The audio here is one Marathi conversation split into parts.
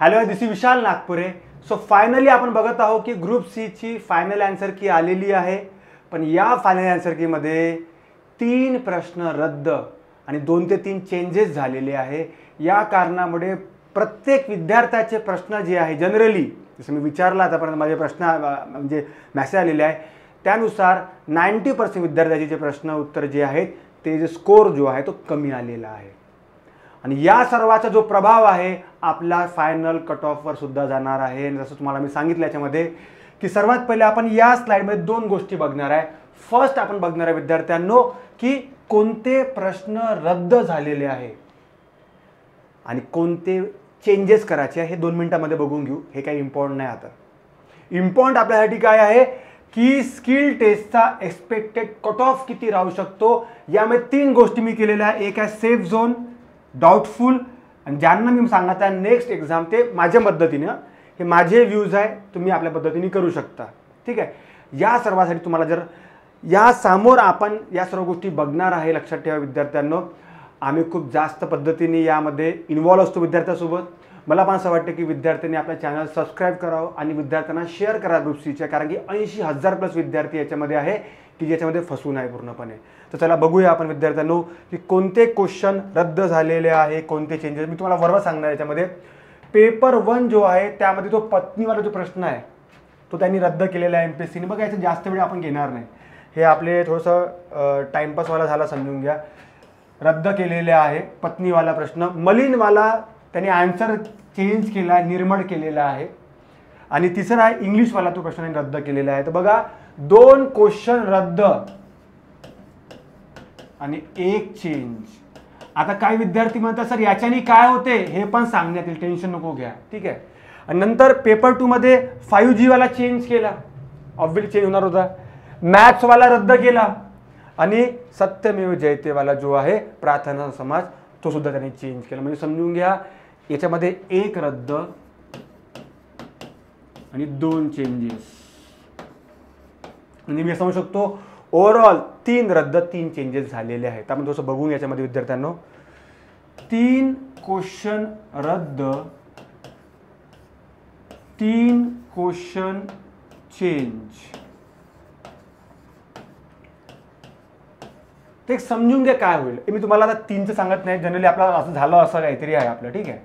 Hello, this is Vishal Nagpure. So finally आपण बघत आहोत की ग्रुप सी ची फायनल आन्सर की आलेली आहे. पण या फायनल आन्सर की मध्ये 3 प्रश्न रद्द आणि 2 ते 3 चेंजेस झालेले आहे. या कारणामुळे प्रत्येक विद्यार्थ्याचे प्रश्न जे आहे जनरली जसं मी विचारला आतापर्यंत माझे प्रश्न म्हणजे मेसेज आलेले आहे त्यानुसार 90% विद्यार्थ्यांचे जे प्रश्न उत्तर जे आहेत ते जे स्कोर जो आहे तो कमी आलेला आहे. आणि या सर्वाचा जो प्रभाव आहे आपला फायनल कट ऑफवर सुद्धा जाणार आहे. जसं तुम्हाला मी सांगितलं याच्यामध्ये की सर्वात पहिले आपण या स्लाइडमध्ये 2 गोष्टी बघणार आहे. फर्स्ट आपण बघणार आहे विद्यार्थ्यांनो की कोणते प्रश्न रद्द झालेले आहे आणि कोणते चेंजेस करायचे हे 2 मिनिटांमध्ये बघून घेऊ. हे काही इम्पॉर्टंट नाही. आता इम्पॉर्टंट आपल्यासाठी काय आहे की स्किल टेस्टचा एक्सपेक्टेड कट ऑफ किती राहू शकतो. यामध्ये 3 गोष्टी मी केलेल्या आहे. एक आहे सेफ झोन, डाऊटफुल आणि ज्यांना मी सांगत आहे नेक्स्ट एक्झाम ते माझ्या पद्धतीने हे माझे व्ह्यूज आहे तुम्ही आपल्या पद्धतीने करू शकता. ठीक आहे. या सर्वासाठी तुम्हाला जर या समोर आपण या सर्व गोष्टी बघणार आहे. लक्षात ठेवा विद्यार्थ्यांनो, आम्ही खूप जास्त पद्धतीने यामध्ये इन्व्हॉल्व असतो विद्यार्थ्यांसोबत. मला पण असं वाटतं की विद्यार्थ्यांनी आपल्या चॅनल सबस्क्राईब करावं आणि विद्यार्थ्यांना शेअर करा ग्रुप सीच्या. कारण की 80,000 प्लस विद्यार्थी याच्यामध्ये आहे की ज्याच्यामध्ये फसून आहे पूर्णपणे. तर चला बघूया आपण विद्यार्थ्यांनो की कोणते क्वेश्चन रद्द झालेले आहे, कोणते चेंजेस. मी तुम्हाला बरोबर सांगणार याच्यामध्ये. पेपर 1 जो आहे त्यामध्ये तो पत्नीवाला जो प्रश्न आहे तो त्यांनी रद्द केलेला आहे MPSCने. बघा याचं जास्त वेळ आपण घेणार नाही. हे आपले थोडंसं टाइमपासवाला झाला समजून घ्या. रद्द केलेले आहे पत्नीवाला प्रश्न. मलिनवाला त्यांनी आन्सर चेंज केला, निर्मळ केलेला आहे. आणि तिसरा आहे इंग्लिशवाला तो प्रश्न रद्द केलेला आहे. तर बघा 2 क्वेश्चन रद्द आणि 1 चेंज. आता काही विद्यार्थी म्हणतात सर याच्याने काय होते हे पण सांगण्यात येईल, टेन्शन नको घ्या. ठीक आहे. आणि नंतर पेपर 2 मध्ये 5G वाला चेंज केला, ऑब्व्हियसली चेंज होणार होता. मॅथ्सवाला रद्द केला आणि सत्यमेव जयतेवाला जो आहे प्रार्थना समाज तो सुद्धा त्यांनी चेंज केला. म्हणजे समजून घ्या याच्यामध्ये 1 रद्द आणि 2 चेंजेस. म्हणजे मी समजू शकतो ओव्हरऑल 3 रद्द 3 चेंजेस झालेले आहेत. आपण थोडंसं बघून याच्यामध्ये विद्यार्थ्यांनो 3 क्वेश्चन रद्द, 3 क्वेश्चन चेंज. ते समजून घ्या काय होईल. मी तुम्हाला आता 3चं सांगत नाही, जनरली आपला असं झालं असं काहीतरी आहे आपलं. ठीक आहे.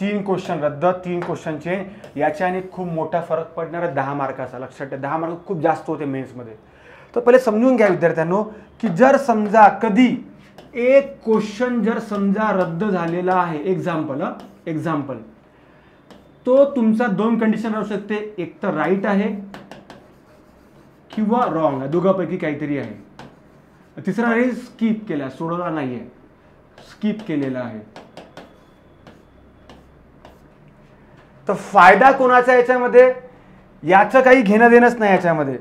3 क्वेश्चन रद्द, 3 क्वेश्चन चेंज. याच्याने खूप मोठा फरक पडणार आहे 10 मार्काचा. लक्षात ठेवा 10 मार्क खूप जास्त होते मेन्समध्ये. तर पहिले समजून घ्या विद्यार्थ्यांनो की जर समजा कधी एक क्वेश्चन जर समजा रद्द झालेला आहे, एक्झाम्पल तो तुमचा 2 कंडिशन राहू शकते. एक तर राईट आहे किंवा रॉंग आहे, दोघांपैकी काहीतरी आहे. तिसरा आहे स्किप केला, सोडवला नाहीये, स्किप केलेला आहे. तर फायदा कोणाचा याच्यामध्ये, याचं काही घेणं देणंच नाही याच्यामध्ये.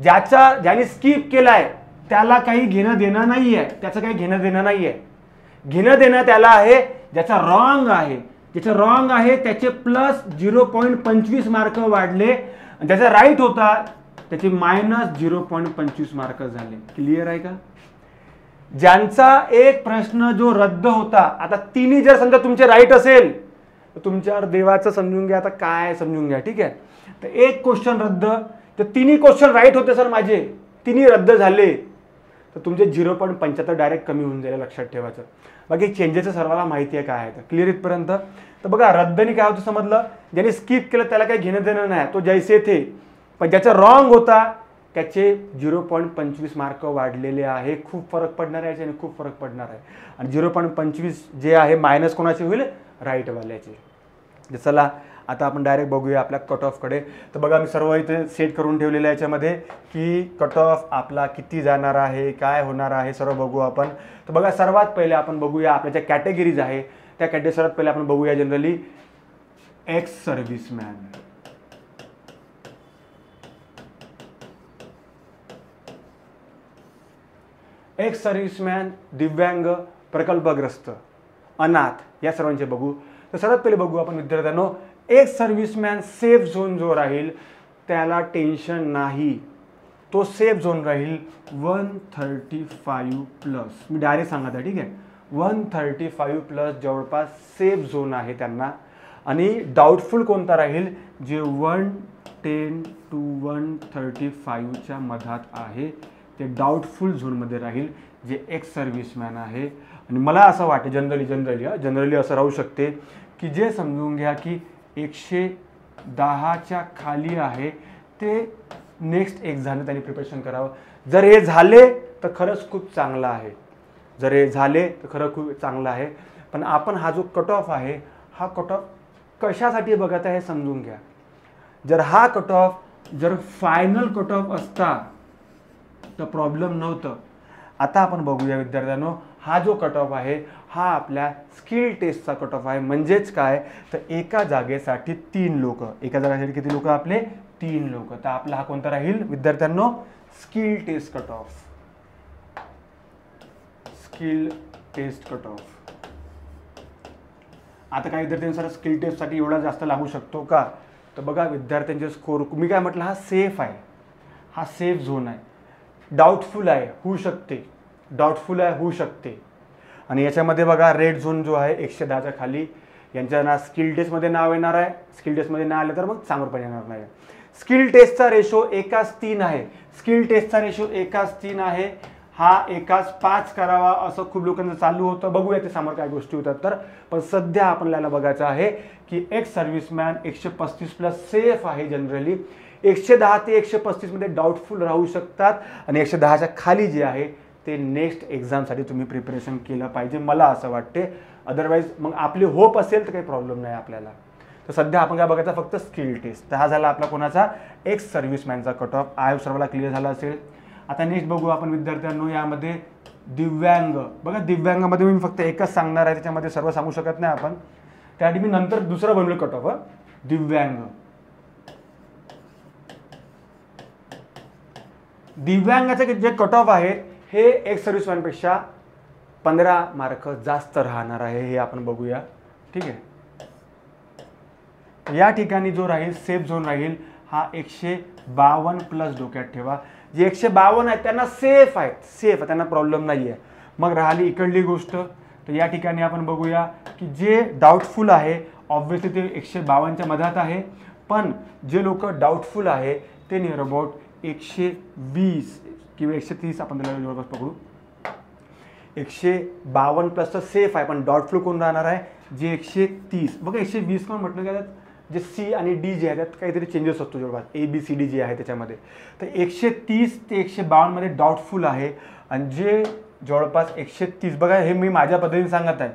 ज्याने स्किप केलाय त्याला काही घेणं देणं नाहीये, त्याचं काही घेणं देणं नाहीये. घेणं देणं त्याला आहे ज्याचा रॉंग आहे. ज्याचा रॉंग आहे त्याचे प्लस 0.25 मार्क वाढले आणि ज्याचा राईट होता त्याचे मायनस 0.25 मार्क झाले. क्लिअर आहे का. ज्यांचा एक प्रश्न जो रद्द होता, आता तिन्ही जर समजा तुमचे राईट असेल तर तुमच्यावर देवाचं समजून घ्या आता काय समजून घ्या. ठीक आहे. तर एक क्वेश्चन रद्द, तर तिन्ही क्वेश्चन राईट होते सर माझे, तिन्ही रद्द झाले तर तुमचे 0.75 डायरेक्ट कमी होऊन जाईल. लक्षात ठेवायचं. बाकी चेंजेसचं सर्वांना माहिती आहे काय आहे तर क्लिअर इथपर्यंत. तर बघा रद्दनी काय होतं समजलं, ज्याने स्किप केलं त्याला काही घेणं देणं नाही, तो जैसे थे. पण ज्याचा रॉंग होता त्याचे 0.25 मार्क वाढलेले आहे. खूप फरक पडणार आहे याच्याने, खूप फरक पडणार आहे. आणि 0.25 जे आहे मायनस कोणाचे होईल, राईटवाल्याचे. चला आता आपण डायरेक्ट बघूया आपल्या कट ऑफकडे. तर बघा मी सर्व इथे सेट करून ठेवलेलं आहे याच्यामध्ये की कट ऑफ आपला किती जाणार आहे, काय होणार आहे, सर्व बघू आपण. तर बघा सर्वात पहिले आपण बघूया आपल्या ज्या कॅटेगरीज आहे त्या कॅटेगरी. सर्वात पहिले आपण बघूया generally ex serviceman. Ex serviceman, दिव्यांग, प्रकल्पग्रस्त, अनाथ या सर्वांचे बघू. तर सर्वात पहिले बघू आपण विद्यार्थ्यांनो एक सर्व्हिसमॅन सेफ झोन जो राहील त्याला टेन्शन नाही. तो सेफ झोन राहील 135 प्लस. मी डायरेक्ट सांगत आहे. ठीक आहे. 135 प्लस जवळपास सेफ झोन आहे त्यांना. आणि डाऊटफुल कोणता राहील, जे 110 to 135च्या मधात आहे ते डाऊटफुल झोनमध्ये राहील, जे एक्स सर्व्हिसमॅन आहे. आणि मला असं वाटतं जनरली असं राहू शकते की जे समजून घ्या की 110च्या खाली आहे ते नेक्स्ट एक्झामने त्यांनी प्रिपरेशन करावं. जर हे झाले तर खरंच खूप चांगलं आहे, जर हे झाले तर खरं खूप चांगलं आहे. पण आपण हा जो कट ऑफ आहे, हा कट ऑफ कशासाठी बघत आहे हे समजून घ्या. जर हा कट ऑफ जर फायनल कट ऑफ असता तर प्रॉब्लेम नव्हतं. आता आपण बघूया विद्यार्थ्यांनो, हा जो कट ऑफ आहे हा आपल्या स्किल टेस्टचा कट ऑफ आहे. म्हणजेच काय, तर एका जागेसाठी 3 लोक, एका जागेसाठी किती लोक आपले 3 लोक. तर आपला हा कोणता राहील विद्यार्थ्यांनो, skill test cut off. Skill test cut off. आता काही विद्यार्थ्यांना स्किल टेस्टसाठी एवढा जास्त लागू शकतो का, तर बघा विद्यार्थ्यांचे स्कोर, मी काय म्हटलं, हा सेफ आहे, हा सेफ झोन आहे. डाऊटफुल आहे, होऊ शकते, डाऊटफुल आहे, होऊ शकते. आणि याच्यामध्ये बघा रेड झोन जो आहे 110च्या खाली, यांच्या ना स्किल टेस्टमध्ये नाव येणार आहे. स्किल टेस्टमध्ये नाही आलं तर मग समोर पण येणार नाही. स्किल टेस्टचा रेशो 1:3 आहे. स्किल टेस्टचा रेशो 1:3 आहे. हा 1:5 करावा असं खूप लोकांचं चालू होतं. बघूया ते समोर काय गोष्टी होतात तर. पण सध्या आपल्याला बघायचं आहे की एक्स सर्व्हिसमॅन 135 प्लस सेफ आहे. जनरली 110 ते 135 मध्ये डाऊटफुल राहू शकतात. आणि 110च्या खाली जे आहे ते नेक्स्ट एक्झामसाठी तुम्ही प्रिपरेशन केलं पाहिजे, मला असं वाटते. अदरवाईज मग आपली होप असेल तर काही प्रॉब्लेम नाही आपल्याला. तर सध्या आपण काय बघायचं, फक्त स्किल टेस्ट. तर हा झाला आपला कोणाचा, एक्स सर्व्हिसमॅनचा कट ऑफ. आय सर्वांना क्लिअर झाला असेल. आता नेक्स्ट बघू आपण विद्यार्थ्यांनो, यामध्ये दिव्यांग. बघा दिव्यांगामध्ये मी फक्त एकच सांगणार आहे, त्याच्यामध्ये सर्व सांगू शकत नाही आपण. त्याआधी मी नंतर दुसरं बनवलं कट ऑफ. दिव्यांग. दिव्यांगाचे जे कट ऑफ आहे हे एक्स सर्व्हिसमॅनपेक्षा 15 मार्क जास्त राहणार आहे, हे आपण बघूया. ठीक आहे. या ठिकाणी जो राहील सेफ झोन राहील हा 152 प्लस डोक्यात ठेवा. जे 152 आहेत त्यांना सेफ आहेत, सेफ आहे, त्यांना प्रॉब्लेम नाही आहे. मग राहिली इकडली गोष्ट, तर या ठिकाणी आपण बघूया की जे डाऊटफुल आहे ऑब्व्हियसली ते 152च्या मधात आहे. पण जे लोक डाऊटफुल आहे ते नियर अबाउट 120 किंवा 130 आपण त्याला जवळपास पकडू. 152 प्लस तर सेफ आहे, पण डाऊटफुल कोण राहणार आहे, जे 130. बघा 120 कोण म्हटलं की जे सी आणि डी जे आहे त्यात काहीतरी चेंजेस असतो जवळपास, ABCD जे आहे त्याच्यामध्ये. तर 130 ते 152 मध्ये डाऊटफुल आहे. आणि जे जवळपास 130, बघा हे मी माझ्या पद्धतीने सांगत आहे,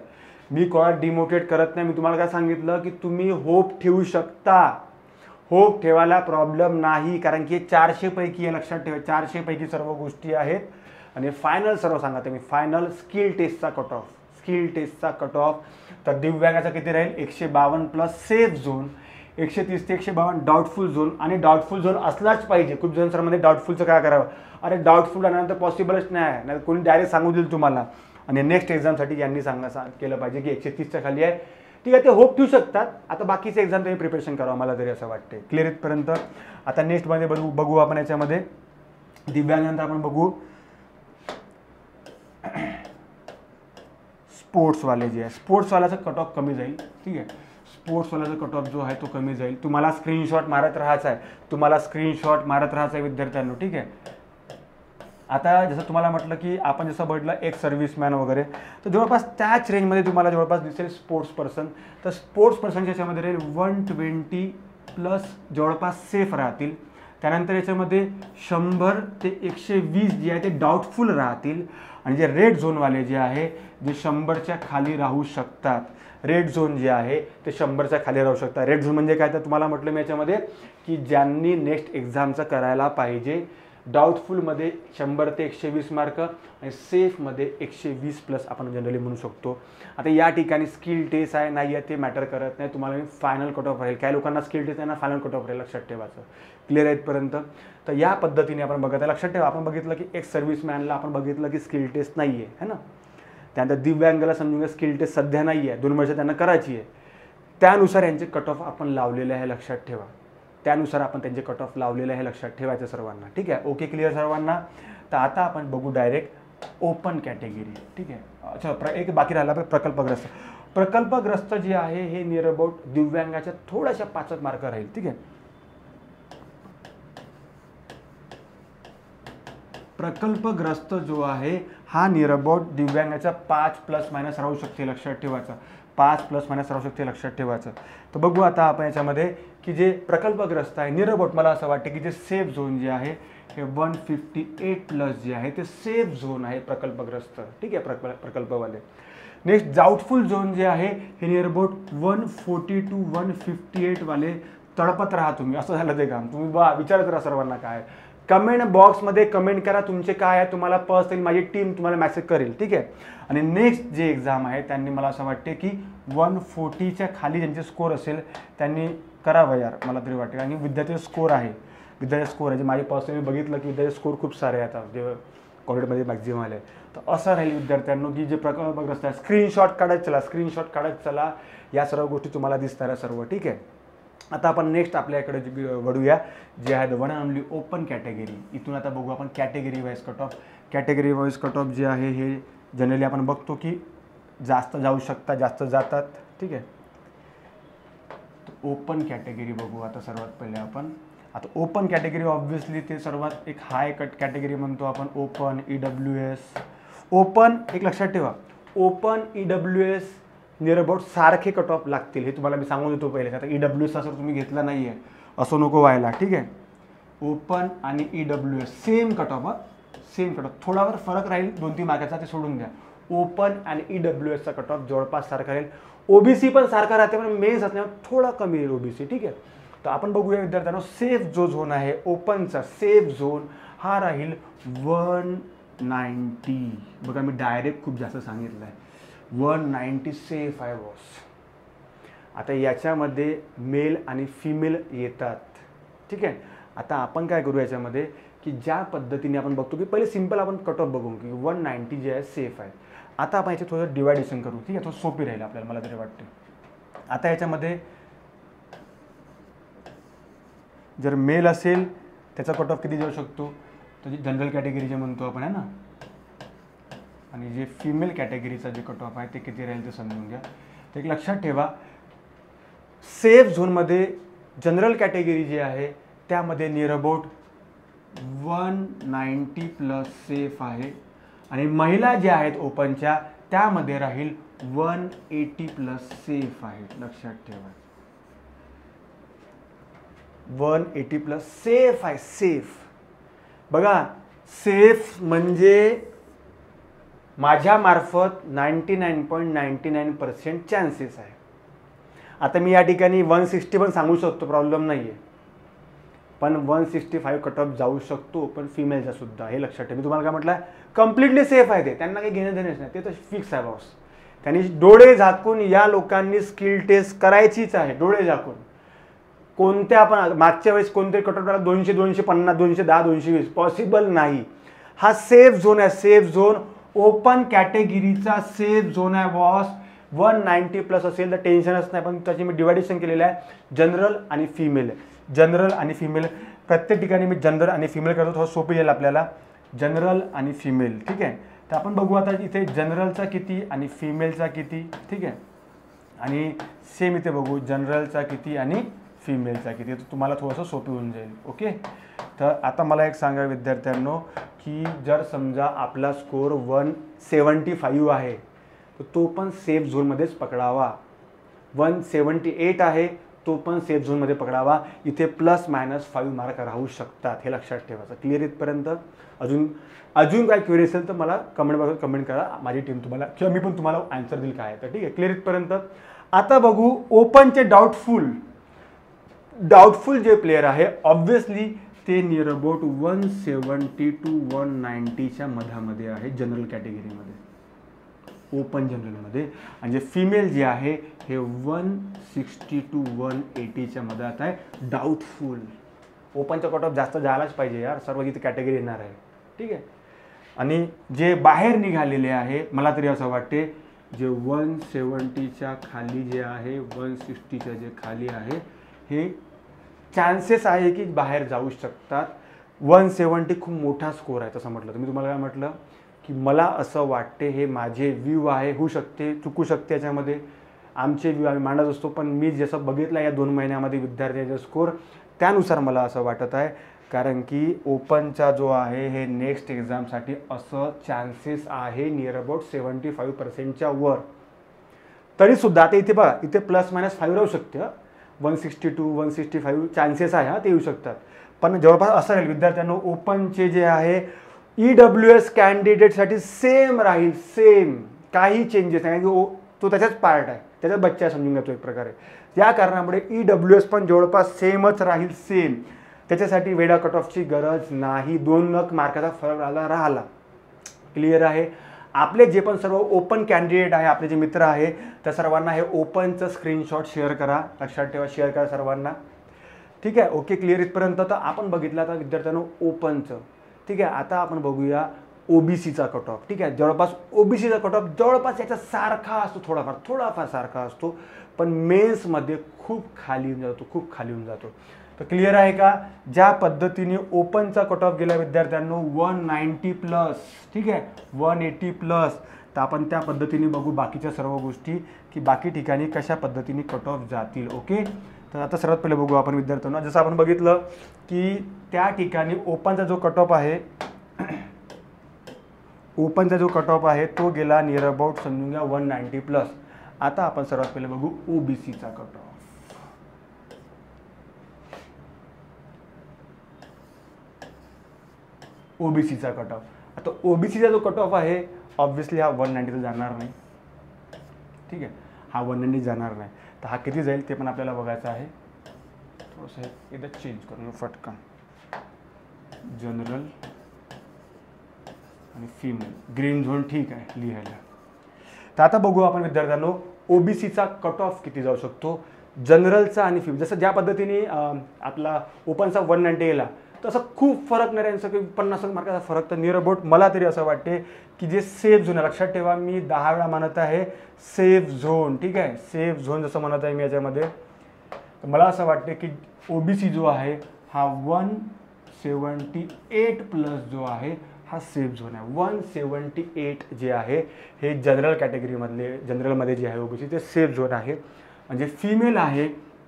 मी कोणाला डिमोटिवेट करत नाही. मी तुम्हाला काय सांगितलं की तुम्ही होप ठेवू शकता, होप ठेवायला प्रॉब्लेम नाही. कारण की 400 पैकी, लक्षात ठेवा, 400 पैकी सर्व गोष्टी आहेत. आणि फायनल सर्व सांगते मी, फायनल स्किल टेस्टचा कट ऑफ. स्किल टेस्टचा कट ऑफ तर दिव्यांगाचा किती राहील, 152 प्लस सेफ झोन, 130 ते 152 डाऊटफुल झोन. आणि डाऊटफुल झोन असलाच पाहिजे. खूप जण सरमध्ये डाऊटफुलचं काय करावं, अरे डाऊटफुल आल्यानंतर पॉसिबलच नाही, नाही कोणी डायरेक्ट सांगू देईल तुम्हाला. आणि नेक्स्ट एक्झामसाठी यांनी केलं पाहिजे की 130च्या खाली आहे. ठीक आहे, ते होप ठेवू शकतात. आता बाकीचे एक्झाम तुम्ही प्रिपरेशन करावं, मला तरी असं वाटते. क्लिअर इथपर्यंत. आता नेक्स्टमध्ये बघू आपण याच्यामध्ये दिव्यांगानंतर आपण बघू स्पोर्ट्सवाले जे आहे. स्पोर्ट्सवाल्याचं कट ऑफ कमी जाईल. ठीक आहे, स्पोर्ट्सवाल्याचा कट ऑफ जो आहे तो कमी जाईल. तुम्हाला स्क्रीनशॉट मारत राहायचा आहे, तुम्हाला स्क्रीनशॉट मारत राहायचं आहे विद्यार्थ्यांनो. ठीक आहे. आता जसं तुम्हाला म्हटलं की आपण जसं बघितलं एक सर्व्हिसमॅन वगैरे, तर जवळपास त्याच रेंजमध्ये तुम्हाला जवळपास दिसेल स्पोर्ट्स पर्सन. तर स्पोर्ट्स पर्सनच्या याच्यामध्ये राहील 120 प्लस जवळपास सेफ राहतील. त्यानंतर याच्यामध्ये 100 ते 120 जे आहे ते डाऊटफुल राहतील. आणि जे रेड झोनवाले जे आहे जे 100च्या खाली राहू शकतात, रेड झोन जे आहे ते 100च्या खाली राहू शकतात. रेड झोन म्हणजे काय, तर तुम्हाला म्हटलं मी याच्यामध्ये की ज्यांनी नेक्स्ट एक्झामचं करायला पाहिजे. डाऊटफुलमध्ये 100 ते 120 मार्क आणि सेफमध्ये 120 प्लस आपण जनरली म्हणू शकतो. आता या ठिकाणी स्किल टेस्ट आहे नाही आहे ते मॅटर करत नाही, तुम्हाला मी फायनल कट ऑफ राहील. काही लोकांना स्किल टेस्ट आहे ना, फायनल कट ऑफ राहील, लक्षात ठेवायचं. क्लिअर आहे इथपर्यंत. तर या पद्धतीने आपण बघत आहे. लक्षात ठेवा, आपण बघितलं की एक सर्व्हिसमॅनला आपण बघितलं की स्किल टेस्ट नाही आहे, है ना. त्यानंतर दिव्यांगाला समजून घ्या स्किल टेस्ट सध्या नाही आहे, 2 वर्ष त्यांना करायची आहे. त्यानुसार यांचे कट ऑफ आपण लावलेले आहे, लक्षात ठेवा. त्यानुसार आपण त्यांचे कट ऑफ लावलेले आहे, लक्षात ठेवायचं सर्वांना. ठीक आहे, ओके, क्लिअर सर्वांना. तर आता आपण बघू डायरेक्ट ओपन कॅटेगरी, ठीक आहे. अच्छा, एक बाकी राहिला प्रकल्पग्रस्त. प्रकल्पग्रस्त जे आहे हे नियर अबाउट दिव्यांगाच्या थोड्याशा 5 मार्क राहील, ठीक आहे. प्रकल्पग्रस्त जो आहे हा नियर अबाउट दिव्यांगाचा 5± राहू शकते, लक्षात ठेवायचं. 5± राहू शकते, लक्षात ठेवायचं. तर बघू आता आपण याच्यामध्ये की जे प्रकल्पग्रस्त आहे नियर अबाउट, मला असं वाटतं की जे सेफ झोन जे आहे हे 158+ जे आहे ते सेफ झोन आहे प्रकल्पग्रस्त, ठीक आहे, प्रकल्पवाले. नेक्स्ट डाऊटफुल झोन जे आहे हे नियर अबाउट 140 to 158 वाले. तडपत राहा तुम्ही, असं झालं ते काम. तुम्ही विचारत राहा सर्वांना काय. कमेंट बॉक्समध्ये कमेंट करा तुमचे काय आहे, तुम्हाला पर्सनली माझी टीम तुम्हाला मेसेज करेल, ठीक आहे. आणि नेक्स्ट जे एक्झाम आहे त्यांनी मला असं वाटते की 140च्या खाली ज्यांचे स्कोर असेल त्यांनी करावं यार, मला तरी वाटते. आणि विद्यार्थी स्कोर आहे, विद्यार्थी स्कोर आहे जे माझे पर्सनली बघितलं की विद्यार्थी स्कोर खूप सारे आहेत जे कॉलेजमध्ये मॅक्झिमम आले. तर असं राहील विद्यार्थ्यांनो की जे प्रकल्पग्रस्त आहे स्क्रीनशॉट काढत चला, स्क्रीनशॉट काढत चला. या सर्व गोष्टी तुम्हाला दिसणार आहे सर्व, ठीक आहे. आता आपण नेक्स्ट आपल्याकडे वळूया जे आहे the one and only open category. इथून आता बघू आपण category wise cut off. Category wise cut off जे आहे हे जनरली आपण बघतो की जास्त जाऊ शकतात, जास्त जातात, ठीक आहे. ओपन कॅटेगरी बघू आता सर्वात पहिले आपण. आता ओपन कॅटेगरी ऑब्व्हियसली ते सर्वात एक हाय कॅटेगरी म्हणतो आपण. Open EWS. ओपन एक लक्षात ठेवा, ओपन EWS नियर अबाउट सारखे कट ऑफ लागतील, हे तुम्हाला मी सांगून देतो पहिले. आता EWS असं तुम्ही घेतला नाही आहे असं नको व्हायला, ठीक आहे. ओपन आणि EWS same cut off, same cut off. थोडावर फरक राहील 2-3 मार्काचा, ते सोडून द्या. ओपन आणि EWSचा कट ऑफ जवळपास सारखा राहील. OBC पण सारखा राहते पण मेन्स असल्यामुळे थोडा कमी येईल OBC, ठीक आहे. तर आपण बघूया विद्यार्थ्यांनो सेफ जो झोन आहे ओपनचा सेफ झोन हा राहील 190. बघा मी डायरेक्ट खूप जास्त सांगितलं आहे, 190 सेफ आहे बॉस. आता याच्यामध्ये मेल आणि फिमेल येतात, ठीक आहे. आता आपण काय करू याच्यामध्ये की ज्या पद्धतीने आपण बघतो की पहिले सिंपल आपण कट ऑफ बघू की 190 जे आहे सेफ आहे. आता आपण याचे थोडं डिवायडेशन करू, ठीक आहे, थोडं सोपी राहील आपल्याला, मला तरी वाटते. आता याच्यामध्ये जर मेल असेल त्याचा कट ऑफ किती जाऊ शकतो, तर जी जनरल कॅटेगरी जे म्हणतो आपण आहे ना, आणि जे फिमेल कॅटेगरीचा जे कट ऑफ आहे ते किती राहील ते समजून घ्या. तर एक लक्षात ठेवा सेफ झोनमध्ये जनरल कॅटेगरी जी आहे त्यामध्ये नियर अबाउट 190+ सेफ आहे. आणि महिला ज्या आहेत ओपनच्या त्यामध्ये राहील 180+ सेफ आहे, लक्षात ठेवा. 180+ सेफ आहे, सेफ. बघा सेफ म्हणजे माझ्या मार्फत 99.99% चान्सेस आहे. आता मी या ठिकाणी 160 पण सांगू शकतो, प्रॉब्लेम नाही आहे, पण 165 कट ऑफ जाऊ शकतो पण फिमेलचा सुद्धा, हे लक्षात ठेवा. मी तुम्हाला काय म्हटलं, कम्प्लिटली सेफ आहे ते, त्यांना काही घेणं देणंच नाही, ते तर फिक्स आहे बॉस. त्यांनी डोळे झाकून या लोकांनी स्किल टेस्ट करायचीच आहे, डोळे झाकून. कोणत्या आपण मागच्या वेळेस कोणते कट ऑफ 200, 250, 210, 220 पॉसिबल नाही. हा सेफ झोन आहे, सेफ झोन. ओपन कॅटेगरीचा सेफ झोन आहे बॉस. 190+ असेल तर टेन्शनच नाही, पण त्याची मी डिवायडेशन केलेलं आहे जनरल आणि फिमेल. जनरल आणि फिमेल प्रत्येक ठिकाणी मी जनरल आणि फिमेल करतो, थोडं सोपं येईल आपल्याला. जनरल आणि फिमेल, ठीक आहे. तर आपण बघू आता इथे जनरलचा किती आणि फिमेलचा किती, ठीक आहे. आणि सेम इथे बघू जनरलचा किती आणि फिमेलचा किती, तर तुम्हाला थोडंसं सोपी होऊन जाईल. ओके. तर आता मला एक सांगा विद्यार्थ्यांनो की जर समजा आपला स्कोर 175 आहे तर तो पण सेफ झोनमध्येच पकडावा. 178 आहे तो पण सेफ झोनमध्ये पकडावा. इथे ±5 मार्क राहू शकतात, हे लक्षात ठेवायचं. क्लिअर इथपर्यंत? अजून काय क्वेरी असेल तर मला कमेंट बॉक्सवर कमेंट करा, माझी टीम तुम्हाला किंवा मी पण तुम्हाला आन्सर देईल काय आहे तर, ठीक आहे. क्लिअर इथपर्यंत? आता बघू ओपनचे डाऊटफुल जे प्लेयर आहे ऑब्व्हियसली ते नियर अबाउट 170 to 190च्या मधामध्ये आहे जनरल कॅटेगरीमध्ये, ओपन जनरलमध्ये. आणि जे फिमेल जे आहे हे 160 to 180च्या मधात आहे. डाऊटफुल. ओपनचा कट ऑफ जास्त जायलाच पाहिजे यार, सर्व जिथे कॅटेगरी येणार आहे, ठीक आहे. आणि जे बाहेर निघालेले आहे मला तरी असं वाटते जे 170च्या खाली जे आहे, 160च्या जे खाली आहे हे चान्सेस आहे की बाहेर जाऊ शकतात. 170 खूप मोठा स्कोर आहे तसं म्हटलं तर. मी तुम्हाला काय म्हटलं की मला असं वाटते, हे माझे व्ह्यू आहे, होऊ शकते चुकू शकते याच्यामध्ये, आमचे व्ह्यू आम्ही मांडत असतो, पण मी जसं बघितलं या 2 महिन्यामध्ये विद्यार्थ्यांचा स्कोर त्यानुसार मला असं वाटत आहे, कारण की ओपनचा जो आहे हे नेक्स्ट एक्झामसाठी असं चान्सेस आहे नियर अबाउट 75% वर. तरीसुद्धा आता इथे बघा, इथे ±5 राहू शकते, 162 165 चान्सेस आहे, हा ते येऊ शकतात. पण जवळपास असं राहील विद्यार्थ्यांना, ओपनचे जे आहे EWS कॅन्डिडेटसाठी सेम राहील, सेम, काही चेंजेस नाही, कारण की तो त्याच्याच पार्ट आहे, त्याच्याच बच्चा समजून घेतो एक प्रकारे. या कारणामुळे EWS पण जवळपास सेमच राहील, सेम. त्याच्यासाठी वेडा कट ऑफची गरज नाही, 2 मार्काचा फरक राहिला. क्लिअर आहे. आपले जे पण सर्व ओपन कॅन्डिडेट आहे, आपले जे मित्र आहे, त्या सर्वांना हे ओपनचं स्क्रीनशॉट शेअर करा, लक्षात ठेवा, शेअर करा सर्वांना. ठीक आहे, ओके, क्लिअर इथपर्यंत. तर आपण बघितलं आता विद्यार्थ्यांनो ओपनचं. ठीक आहे, आता आपण बघूया OBCचा कट ऑफ. ठीक आहे, जवळपास OBCचा कट ऑफ जवळपास याचा सारखा असतो, थोडाफार सारखा असतो, पण मेन्समध्ये खूप खाली येऊन जातो, खूप खाली येऊन जातो. तर क्लिअर आहे का? ज्या पद्धतीने ओपनचा कट ऑफ गेला विद्यार्थ्यांनो 190+, ठीक आहे, 180+, तर आपण त्या पद्धतीने बघू बाकीच्या सर्व गोष्टी की बाकी ठिकाणी कशा पद्धतीने कट ऑफ जातील. ओके, तर आता सर्वात पहिले बघू आपण विद्यार्थ्यांना, जसं आपण बघितलं की त्या ठिकाणी ओपनचा जो कट ऑफ आहे, ओपनचा जो कट ऑफ आहे तो गेला नियर अबाउट समजून घ्या 190+. आता आपण सर्वात पहिले बघू OBCचा कट ऑफ. OBCचा कट ऑफ, आता OBCचा जो कट ऑफ आहे ऑब्व्हियसली हा 190 जाणार नाही. ठीक आहे, हा 190 जाणार नाही. तर हा किती जाईल ते पण आपल्याला बघायचं आहे. थोडंसं एकदा चेंज करून फटकन, जनरल आणि फिमेल, ग्रीन झोन, ठीक आहे लिहायला. तर आता बघू आपण विद्यार्थ्यांनो OBCचा कट ऑफ किती जाऊ शकतो, जनरलचा आणि फिमेल. जसं ज्या पद्धतीने आपला ओपनचा 190 गेला, तसं खूप फरक नाही राहील, की 50 मार्काचा फरक. तर नियर अबाउट मला तरी असं वाटते की जे सेफ झोन आहे, लक्षात ठेवा मी 10 वेळा म्हणत आहे सेफ झोन. ठीक आहे, सेफ झोन जसं म्हणत आहे मी याच्यामध्ये, मला असं वाटते की OBC जो आहे हा 178+ जो आहे हा सेफ झोन आहे. 178 जे आहे हे जनरल कॅटेगरीमधले, जनरलमध्ये जे आहे OBC ते सेफ झोन आहे. म्हणजे फिमेल आहे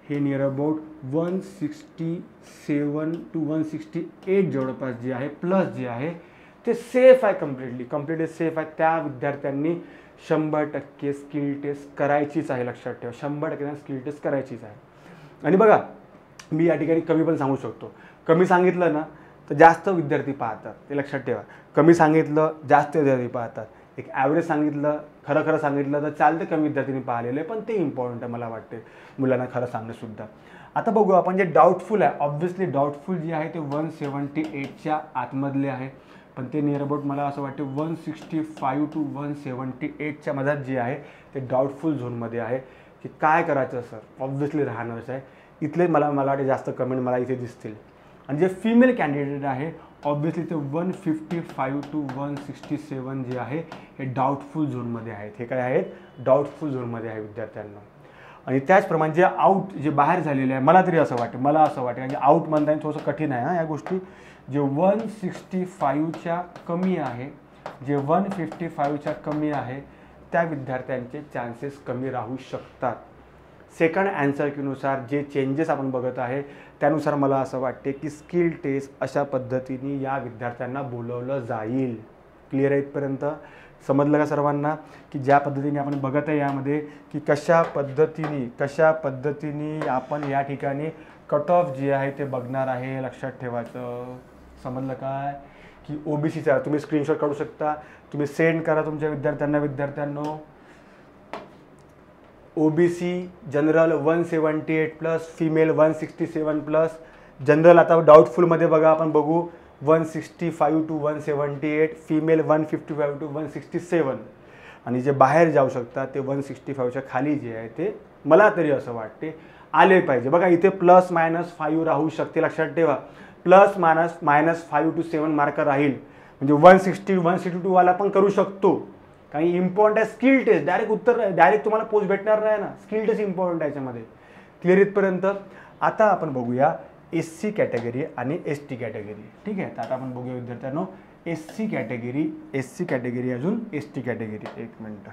हे नियर अबाउट 167 to 168 जवळपास जे आहे, प्लस जे आहे ते सेफ आहे, कम्प्लिटली सेफ आहे. त्या विद्यार्थ्यांनी 100% स्किल टेस्ट करायचीच आहे, लक्षात ठेवा, 100% स्किल टेस्ट करायचीच आहे. आणि बघा मी या ठिकाणी कमी पण सांगू शकतो, कमी सांगितलं ना तर जास्त विद्यार्थी पाहतात, ते लक्षात ठेवा. कमी सांगितलं जास्त विद्यार्थी पाहतात, एक ॲव्हरेज सांगितलं, खरं सांगितलं तर चालतं, कमी विद्यार्थ्यांनी पाहिलेलं आहे, पण ते इम्पॉर्टंट आहे मला वाटते मुलांना खरं सांगणंसुद्धा. आता बघू आपण जे डाऊटफुल आहे, ऑब्व्हियसली डाऊटफुल जे आहे ते 178च्या आतमधले आहे, पण ते नियर अबाउट मला असं वाटते 165 to 178च्या मधात जे आहे ते डाऊटफुल झोनमध्ये आहे. की काय करायचं सर, ऑब्व्हियसली राहणारच आहे. इथले मला वाटते जास्त कमेंट मला इथे दिसतील. आणि जे फिमेल कॅन्डिडेट आहे ऑब्व्हियसली ते 155 to 167 जे आहे हे डाऊटफुल झोनमध्ये आहेत. हे काय आहेत, डाऊटफुल झोनमध्ये आहे विद्यार्थ्यांना. आणि त्याचप्रमाणे जे आऊट, जे बाहेर झालेले आहे, मला तरी असं वाटतं, म्हणजे आऊट म्हणता येईल थोडंसं कठीण आहे या गोष्टी. जे 165च्या कमी आहे, जे 155च्या कमी आहे, त्या विद्यार्थ्यांचे चान्सेस कमी राहू शकतात. सेकंड ॲन्सर कीनुसार जे चेंजेस आपण बघत आहे त्यानुसार मला असं वाटते की स्किल टेस्ट अशा पद्धतीने या विद्यार्थ्यांना बोलवलं जाईल. क्लिअर आहे इथपर्यंत, समजलं का सर्वांना की ज्या पद्धतीने आपण बघत आहे यामध्ये की कशा पद्धतीने आपण या ठिकाणी कट ऑफ जे आहे ते बघणार आहे, लक्षात ठेवायचं. समजलं काय की OBCचा तुम्ही स्क्रीनशॉट काढू शकता, तुम्ही सेंड करा तुमच्या विद्यार्थ्यांनो. OBC general 178+, female 167+. जनरल आता डाऊटफुलमध्ये बघा आपण बघू 165 to 178, फिमेल 155 to 167. आणि जे बाहेर जाऊ शकतात ते 165च्या खाली जे आहे ते मला तरी असं वाटते आले पाहिजे. बघा इथे ±5 राहू शकते, लक्षात ठेवा, ±5 to 7 मार्क राहील. म्हणजे 162 वाला पण करू शकतो. काही इम्पॉर्टंट आहे स्किल टेस्ट, डायरेक्ट तुम्हाला पोस्ट भेटणार नाही ना, स्किल टेस्ट इम्पॉर्टंट आहे याच्यामध्ये. क्लिअर इथपर्यंत. आता आपण बघूया SC कॅटेगरी आणि ST कॅटेगरी. ठीक आहे, तर आता आपण बघूया विद्यार्थ्यांनो एस सी कॅटेगरी अजून एस टी कॅटेगरी, एक मिनटं,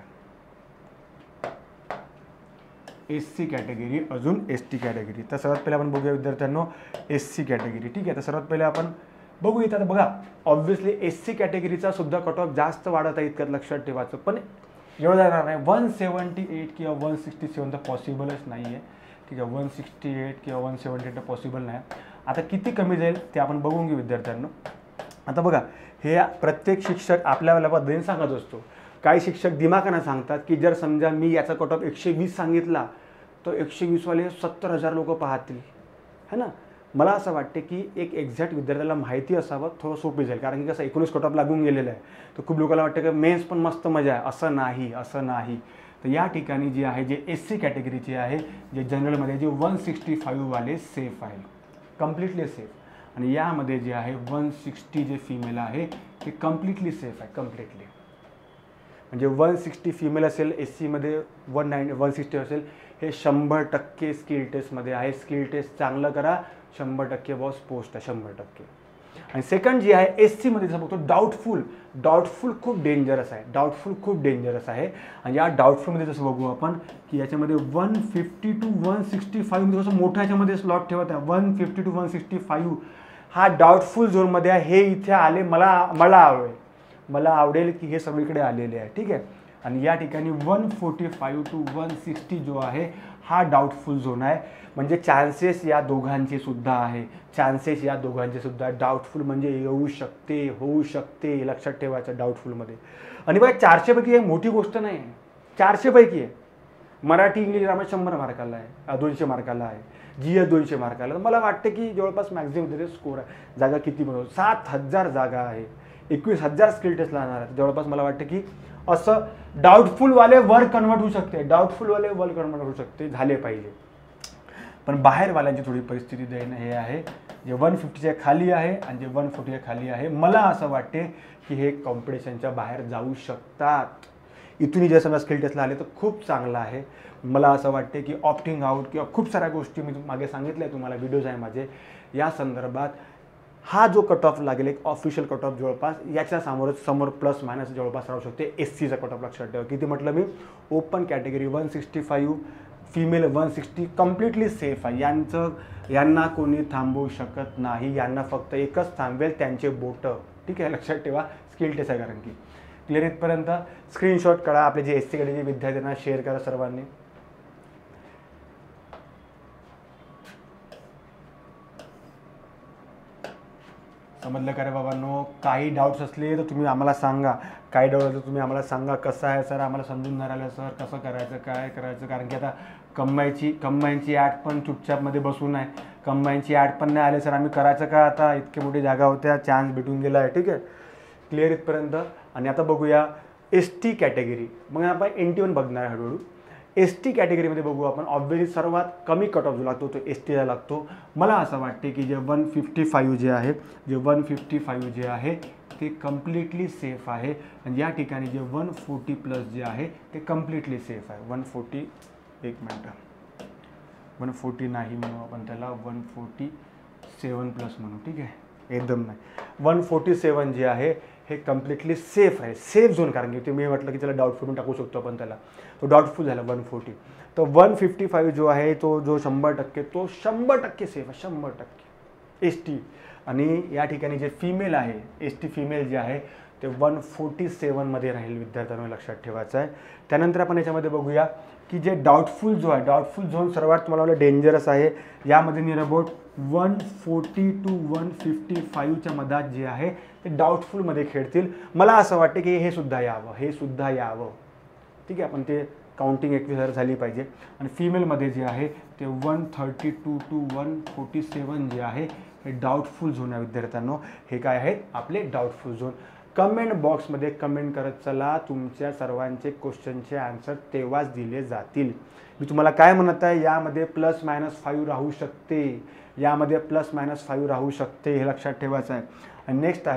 एस सी कॅटेगरी अजून एस टी कॅटेगरी. तर सर्वात पहिले आपण बघूया विद्यार्थ्यांनो एस सी कॅटेगरी. ठीक आहे, तर सर्वात पहिले आपण बघू इथं. आता बघा ऑब्व्हियसली एस सी कॅटेगरीचा सुद्धा कट ऑफ जास्त वाढत आहे, इतक्यात लक्षात ठेवायचं. पण एवढं जाणार नाही, 178 किंवा 167 तर पॉसिबलच नाही आहे. ठीक आहे, 168 किंवा 178 तर पॉसिबल नाही. आता किती कमी जाईल ते आपण बघून घेऊ विद्यार्थ्यांनो. आता बघा हे प्रत्येक शिक्षक आपल्या पद्धतीने सांगत असतो. काही शिक्षक दिमागानं सांगतात की जर समजा मी याचा कट ऑफ 120 सांगितला तर 120 वाले 70,000 लोक पाहतील, है ना. मला असं वाटते की एक एक्झॅक्ट विद्यार्थ्याला माहिती असावं, थोडं सोपी जाईल. कारण की कसं 19 कट ऑफ लागून गेलेलं आहे, तर खूप लोकांना वाटतं की मेन्स पण मस्त मजा आहे. असं नाही. तर या ठिकाणी जे आहे, जे एस सी कॅटेगरीचे आहे, जे जनरलमध्ये जे 165 वाले सेफ आहे, कम्प्लिटली सेफ. आणि यामध्ये जे आहे 160 जे फिमेल आहे ते कम्प्लिटली सेफ आहे, कम्प्लिटली. म्हणजे 160 फिमेल असेल एस सीमध्ये, 160 असेल, हे 100% स्किल टेस्टमध्ये आहे. स्किल टेस्ट चांगलं करा, 100% बॉस पोस्ट आहे, 100%. आणि सेकंड जी आहे एस सीमध्ये जसं बघतो डाऊटफुल खूप डेंजरस आहे. आणि या डाऊटफुलमध्ये जसं बघू आपण की याच्यामध्ये 150 to 165 थोडंसं मोठं याच्यामध्ये स्लॉट ठेवत आहे. 150 to 165 हा डाऊटफुल झोनमध्ये आहे. हे इथे आले, मला आवडेल की हे सगळीकडे आलेले आहे. ठीक आहे. आणि या ठिकाणी 145 to 160 जो आहे हा डाऊटफुल झोन आहे. म्हणजे चान्सेस या दोघांचे सुद्धा डाऊटफुल म्हणजे येऊ शकते, होऊ शकते, लक्षात ठेवायचं डाऊटफुलमध्ये. आणि बघा 400 पैकी एक मोठी गोष्ट नाही आहे, 400 पैकी आहे. मराठी इंग्लिश ग्रामर 100 मार्काला आहे, 200 मार्काला आहे, GS 200 मार्काला. मला वाटतं की जवळपास मॅक्झिमम तिथे स्कोर आहे. जागा किती बनवतो, 7,000 जागा आहे, 21,000 स्किल टेस्ट लागणार आहे. जवळपास मला वाटतं की असं डाऊटफुलवाले वर कन्वर्ट होऊ शकते, झाले पाहिजे. पण बाहेरवाल्यांची थोडी परिस्थिती देणं हे आहे, जे 150च्या खाली आहे आणि जे 140च्या खाली आहे. मला असं वाटते की हे कॉम्पिटिशनच्या बाहेर जाऊ शकतात. इथूनही जर समजा स्किल टेस्टला आले तर खूप चांगलं आहे. मला असं वाटते की ऑप्टिंग आउट किंवा खूप साऱ्या गोष्टी मी मागे सांगितल्या, तुम्हाला व्हिडिओज आहे माझे या संदर्भात. हा जो कट ऑफ लागेल एक ऑफिशियल कट ऑफ जवळपास याच्या समोर प्लस मायनस जवळपास राहू शकते. एस सीचा कट ऑफ लक्षात ठेवा. किती म्हटलं मी, open category 165, female 160 completely safe आहे. यांना कोणी थांबवू शकत नाही. यांना फक्त एकच थांबवेल, त्यांचे बोटं. ठीक आहे, लक्षात ठेवा. स्किल टेस्ट आहे कारण की. क्लिअर इथपर्यंत. स्क्रीनशॉट काढा, आपले जे एस सीकडे जे विद्यार्थ्यांना शेअर करा सर्वांनी. समजलं का रे बाबांनो. काही डाऊट्स असले तर तुम्ही आम्हाला सांगा. कसं आहे सर, आम्हाला समजून नाही राहिलं सर, कसं करायचं, काय करायचं. कारण की आता कंबाईनची ॲड पण चुपचापमध्ये बसून आहे. कंबाईनची ॲड पण नाही आले सर, आम्ही करायचं का आता. इतके मोठी जागा होत्या, चान्स भेटून गेला आहे. ठीक आहे, क्लिअर इथपर्यंत. आणि आता बघूया एस टी कॅटेगरी. मग आपण NT1 बघणार हळूहळू. एस टी कॅटेगरीमध्ये बघू आपण. ऑब्व्हियसली सर्वात कमी कट ऑफ जो लागतो तो एस टीला लागतो. मला असं वाटते की जे 155 जे आहे ते कम्प्लिटली सेफ आहे. आणि या ठिकाणी जे 140 प्लस जे आहे ते कम्प्लिटली सेफ आहे. 140, एक मिनटं, 140 नाही म्हणू आपण त्याला, 147 प्लस म्हणू. ठीक आहे, एकदम नाही. 147 जे आहे हे कम्प्लिटली सेफ आहे, सेफ झोन. कारण की ते मी म्हटलं की त्याला डाऊटफुल टाकू शकतो आपण त्याला, तो डाऊटफुल झाला 140. तर 155 जो आहे तो जो 100% सेफ आहे, 100% एस टी. आणि या ठिकाणी जे फिमेल आहे, एस टी फिमेल जे आहे ते 147मध्ये राहील. विद्यार्थ्यांना लक्षात ठेवायचं आहे. त्यानंतर आपण याच्यामध्ये बघूया की जे डाऊटफुल जो आहे, डाऊटफुल झोन सर्वात मला डेंजरस आहे. यामध्ये नियर अबाउट 140 to 155च्या मधात जे आहे ते डाऊटफुलमध्ये खेळतील. मला असं वाटतं की हे सुद्धा यावं. ठीक आहे, आपण ते काउंटिंग 21,000 झाली पाहिजे. आणि फिमेलमध्ये जे आहे ते 132 to 147 जे आहे हे डाऊटफुल झोन आहे. विद्यार्थ्यांनो हे काय आहेत आपले डाऊटफुल झोन. कमेंट बॉक्समध्ये कमेंट करत चला. तुमच्या सर्वांचे क्वेश्चनचे आन्सर तेव्हाच दिले जातील. मी तुम्हाला काय म्हणत आहे, यामध्ये +-5 राहू शकते, हे लक्षात ठेवायचं आहे. आणि नेक्स्ट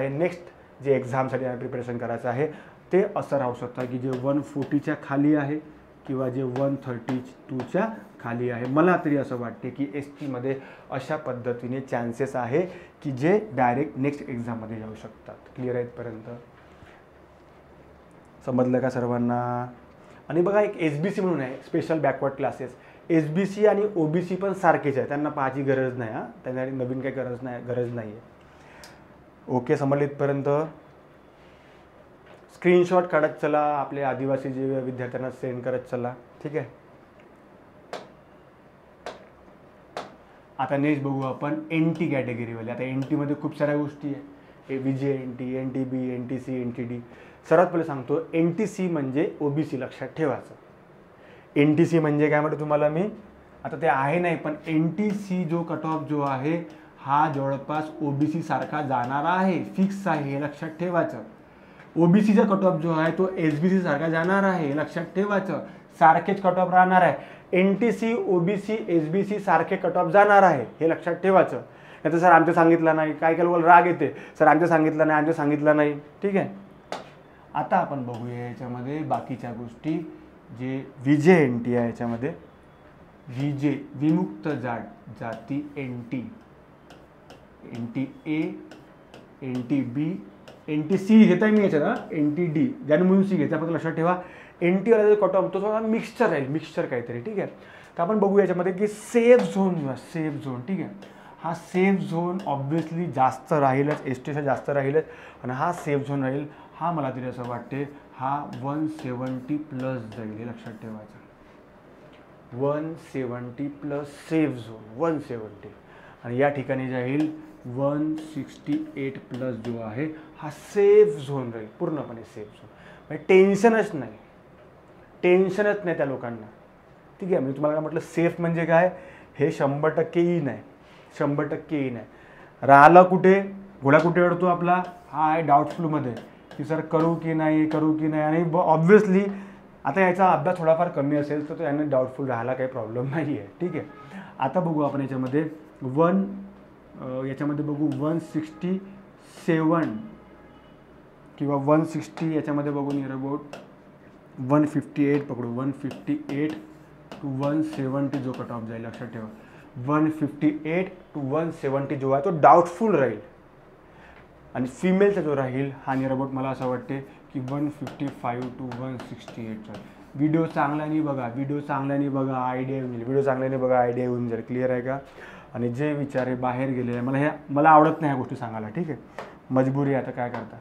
जे एक्झामसाठी प्रिपरेशन करायचं आहे ते असं राहू शकतं की जे 140च्या खाली आहे किंवा जे 132च्या खाली आहे. मला तरी असं वाटते की ST मध्ये अशा पद्धतीने चान्सेस आहे की जे डायरेक्ट नेक्स्ट एक्झाममध्ये जाऊ शकतात. क्लिअर आहे इथपर्यंत? समजलं का सर्वांना? आणि बघा एक SBC म्हणून आहे, स्पेशल बॅकवर्ड क्लासेस. SBC आणि OBC पण सारखेच आहे, त्यांना पाहायची गरज नाही. त्यांना नवीन काही गरज नाही आहे. ओके, समजलं इथपर्यंत? स्क्रीनशॉट काढत चला, आपले आदिवासी जे विद्यार्थ्यांना सेंड करत चला. ठीक आहे. आता नेक्स्ट बघू आपण NT कॅटेगरीवाले. आता NT मध्ये खूप साऱ्या गोष्टी आहे, VJNT, NTB, NTC, NTD. सर्वात पहिले सांगतो, NTC म्हणजे OBC. लक्षात ठेवायचं. NTC म्हणजे काय म्हणतो तुम्हाला मी, आता ते आहे नाही, पण NTC जो कट ऑफ जो आहे हा जवळपास OBC सारखा जाणार आहे, फिक्स आहे, हे लक्षात ठेवायचं. OBCचा कट ऑफ जो आहे तो SBC सारखा जाणार आहे, लक्षात ठेवायचं. सारखेच कट ऑफ राहणार आहे. NTC, OBC, SBC सारखे कट ऑफ जाणार आहे, हे लक्षात ठेवायचं. नाही तर सर आमचं सांगितलं नाही, काय केलं राग येते, सर आमचं सांगितलं नाही. ठीक आहे. आता आपण बघूया याच्यामध्ये बाकीच्या गोष्टी. जे VJNT आहे याच्यामध्ये, VJ विमुक्त जाती, NTA, NTB, NTC घेताय मी याच्यात, NTD ज्याने C घेता. फक्त लक्षात ठेवा NT वाला जो कट ऑफ तो थोडा मिक्सचर राहील, मिक्सचर काहीतरी. ठीक आहे. तर आपण बघूया याच्यामध्ये की सेफ झोन. ठीक आहे. हा सेफ झोन ऑब्व्हियसली जास्त राहीलच, STपेक्षा जास्त राहीलच. आणि हा सेफ झोन राहील, हा मला तरी असं वाटते हा 170 प्लस जाईल, हे लक्षात ठेवायचं. 170 प्लस सेफ झोन 170. आणि या ठिकाणी जाईल 168 प्लस जो आहे हा सेफ झोन राहील, पूर्णपणे सेफ झोन. म्हणजे टेन्शनच नाही त्या लोकांना. ठीक आहे. म्हणजे तुम्हाला काय म्हटलं, सेफ म्हणजे काय, हे 100% येईन आहे, 100% येईन आहे. राहिला कुठे, घोडा कुठे अडतो आपला, हा आहे डाऊटफुलमध्ये की सर करू की नाही. आणि ऑब्व्हियसली आता याचा अभ्यास थोडाफार कमी असेल तर याने डाऊटफुल राहायला काही प्रॉब्लेम नाही आहे. ठीक आहे. आता बघू आपण याच्यामध्ये याच्यामध्ये बघू 167 किंवा 160. याच्यामध्ये बघू नियर अबाउट 158 पकडू. 158 to 170 जो कट ऑफ जाईल, लक्षात ठेवा. 158 to 170 जो आहे तो डाऊटफुल राहील. आणि फिमेलचा जो राहील हा नियर अबाउट मला असं वाटते की 155 to 168. व्हिडिओ चांगल्याने बघा, आयडिया येऊन जाईल. क्लिअर आहे का? आणि जे विचार हे बाहेर गेले, मला आवडत नाही ह्या गोष्टी सांगायला. ठीक आहे. मजबुरी आहे, आता काय करता.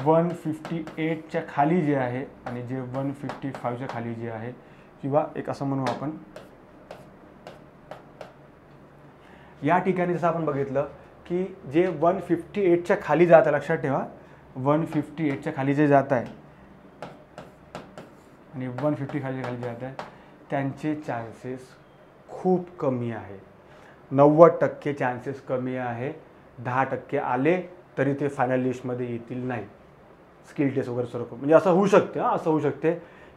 158च्या खाली जे आहे आणि जे 155च्या खाली जे आहे, किंवा एक असं म्हणू आपण, या ठिकाणी जसं आपण बघितलं की जे 158च्या खाली जात आहे, लक्षात ठेवा 158च्या खाली जे जात आहे आणि 150 खाली जात आहे त्यांचे चान्सेस खूप कमी आहे. 90% चान्सेस कमी आहे. 10% आले तरी ते फायनल लिस्टमध्ये येतील नाही. स्किल टेस्ट वगैरे सर्व म्हणजे असं होऊ शकते. असं होऊ शकते.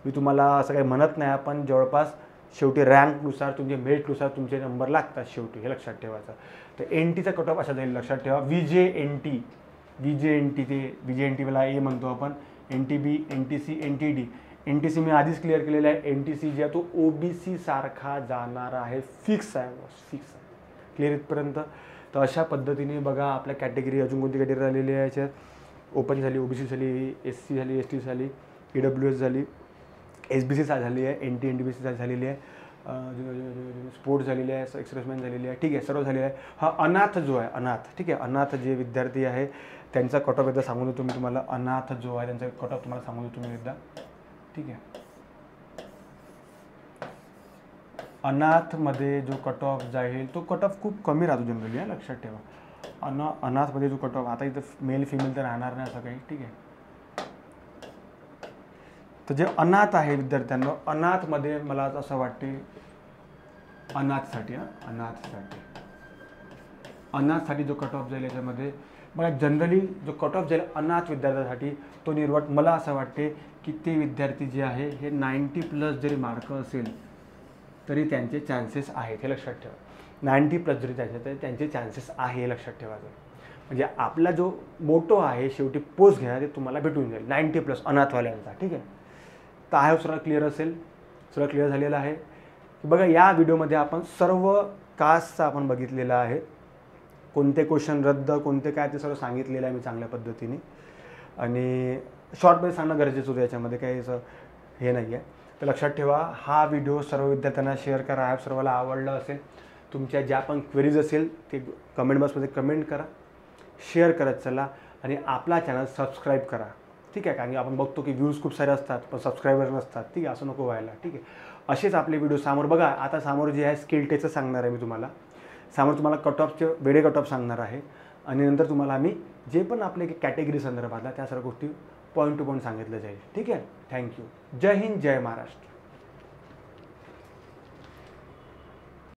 मी तुम्हाला असं काही म्हणत नाही, पण जवळपास शेवटी रँकनुसार तुमचे मेरिटनुसार तुमचे नंबर लागतात शेवटी, हे लक्षात ठेवायचं. तर NTचा कट ऑफ असा जाईल, लक्षात ठेवा. VJNTला A म्हणतो आपण, NTB, NTC, NTD. NTC मी आधीच क्लिअर केलेला आहे. NTC जे आहे तो OBC सारखा जाणार आहे, फिक्स आहे. क्लिअर इथपर्यंत? तर अशा पद्धतीने बघा आपल्या कॅटेगरी, अजून कोणती कॅटेगरी झालेली आहे याच्यात, ओपन झाली, OBC झाली, SC झाली, ST झाली, EWS झाली, SBC झाली आहे, NTBC झालेली आहे, स्पोर्ट्स झालेली आहे, एक्सप्रेसमॅन झालेली आहे. ठीक आहे, सर्व झालेलं आहे. हा अनाथ जो आहे, अनाथ. ठीक आहे. अनाथ जे विद्यार्थी आहे त्यांचा कट ऑफ एकदा सांगून देतो मी तुम्हाला. अनाथ जो आहे त्यांचा कट ऑफ तुम्हाला सांगून देतो मी एकदा. ठीक आहे. अनाथमध्ये जो कट ऑफ जाईल तो कट ऑफ खूप कमी राहतो जनरली, आहे लक्षात ठेवा. अनाथमध्ये जो कट ऑफ, आता इथं मेल फिमेल तर राहणार नाही असं काही. ठीक आहे. तर जे अनाथ आहे विद्यार्थ्यांना, अनाथमध्ये मला असं वाटते अनाथसाठी जो कट ऑफ जाईल याच्यामध्ये मला जनरली जो कट ऑफ जाईल अनाथ विद्यार्थ्यांसाठी तो निर्वाट मला असं वाटते की ते विद्यार्थी जे आहे हे 90 प्लस जरी मार्क असेल तरी त्यांचे चान्सेस आहेत, हे लक्षात ठेवा. 90 प्लस जरी तरी त्यांचे चान्सेस आहे, हे लक्षात ठेवायचं. म्हणजे आपला जो मोटो आहे शेवटी पोस्ट घ्या ते तुम्हाला भेटून जाईल 90 प्लस अनाथवाल्यांचा. ठीक आहे. तर आय होप सर्व क्लिअर असेल, सर्व क्लिअर झालेलं आहे. बघा या व्हिडिओमध्ये आपण सर्व कास्टचं आपण बघितलेलं आहे, कोणते क्वेश्चन रद्द कोणते काय ते सर्व सांगितलेलं आहे मी चांगल्या पद्धतीने. आणि शॉर्टमध्ये सांगणं गरजेचं होतं, याच्यामध्ये काही असं हे नाही आहे. तर लक्षात ठेवा, हा व्हिडिओ सर्व विद्यार्थ्यांना शेअर करा. ॲप सर्वांना आवडलं असेल, तुमच्या ज्या पण क्वेरीज असेल ते कमेंट बॉक्समध्ये कमेंट करा, शेअर करत चला आणि आपला चॅनल सबस्क्राईब करा. ठीक आहे, कारण की आपण बघतो की व्ह्यूज खूप सारे असतात पण सबस्क्रायबर नसतात. ठीक आहे, असं नको व्हायला. ठीक आहे, असेच आपले व्हिडिओ समोर बघा. आता समोर जे आहे स्किल टेस्टचं सांगणार आहे मी तुम्हाला, समोर तुम्हाला कट ऑफचे वेळे कट ऑफ सांगणार आहे आणि नंतर तुम्हाला आम्ही जे पण आपले कॅटेगरी संदर्भातला त्या सर्व गोष्टी पॉईंट टू पॉईंट सांगितलं जाईल. ठीक आहे, थँक्यू. जय हिंद, जय महाराष्ट्र.